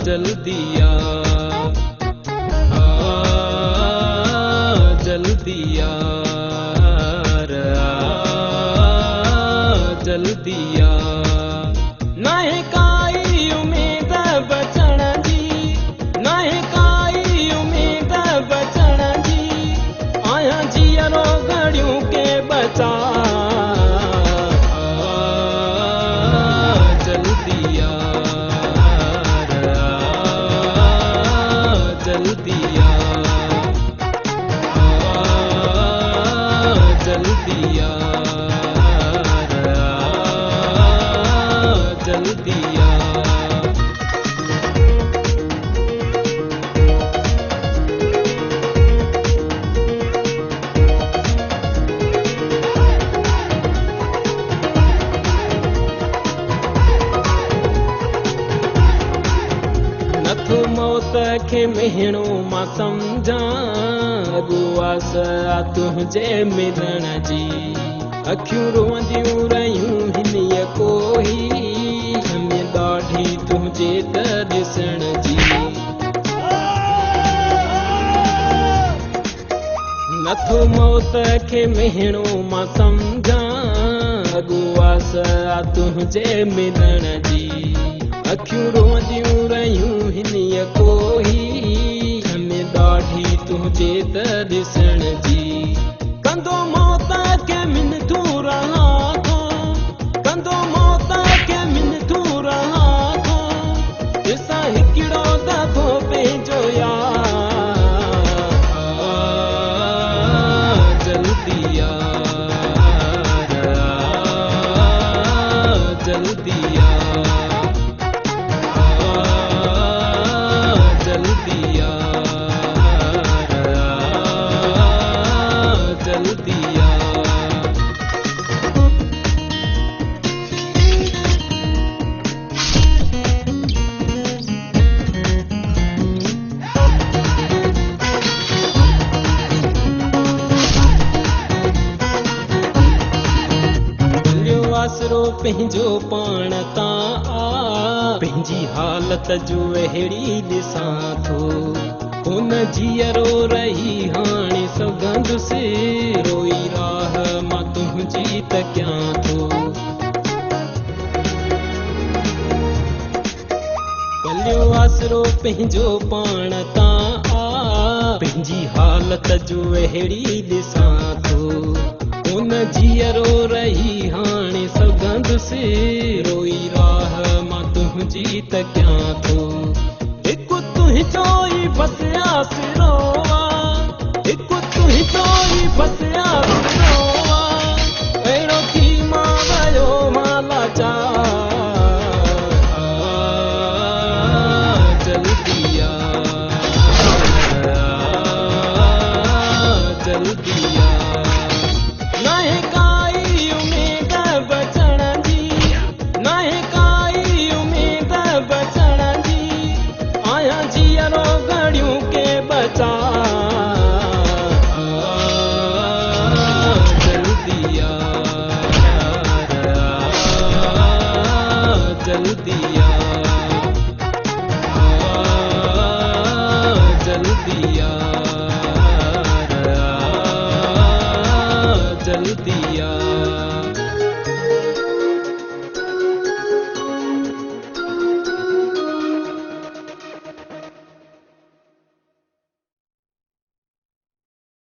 जल्दी आ, जल्दी आ, जल्दी आ। नहीं काई उम्मीद बचण जी, नहीं काई उम्मीद बचण जी, आया जीअरो घड़ियों के बचा। जल्दी आ, जल्दी आ, जल्दी आ, जल्दी आ। नथो मौत खे मिहणो मां सम्झां, अॻुवास आ तुंहिंजे मिलण जी। अखियूं रोअंदियूं रहियूं हिनीअ कोही, में ॾाढी तुंहिंजे त ॾिसण जी। नथो मौत खे मिहणो मां सम्झां, अॻुवास आ तुंहिंजे मिलण जी। अखियूं रोअंदियूं रहियूं हिनीअ कोही, में ॾाढी तुंहिंजे त ॾिसण जी। कंदो मौत खे मिनथूं रहां थो, कंदो मौत खे मिनथूं रहां थो, ॾिसां हिकिड़ो दफ़ो पंहिंजो यार। जल्दी आ, जल्दी आ, जल्दी आ, जल्दी आ। आसरो पंहिंजो पाण तां आ, पंहिंजी हालत जो अहिड़ी ॾिसां थो। हुन जीअरो रही हाणे सघंदुसि, रोई राह मां तुंहिंजी तकियां थो। पलियो आसरो पंहिंजो पाण तां आ, पंहिंजी हालत जो अहिड़ी ॾिसां थो। हुन जीअरो रही हाणे सघंदुसि, रोई राह मां तुंहिंजी तकियां थो। हिकु तुंहिंजो ई बसि आसरो आ, हिकु तुंहिंजो ई बसि आसरो आ, अहिड़ो थी मां वियो मां लाचार। जल्दी आ, जल्दी आ। नहीं काई उम्मीद बचण जी, नहीं काई उम्मीद बचण जी, आया जीअरो घड़ियों के बचा। जल्दी आ, जल्दी आ, जल्दी आ, जल्दी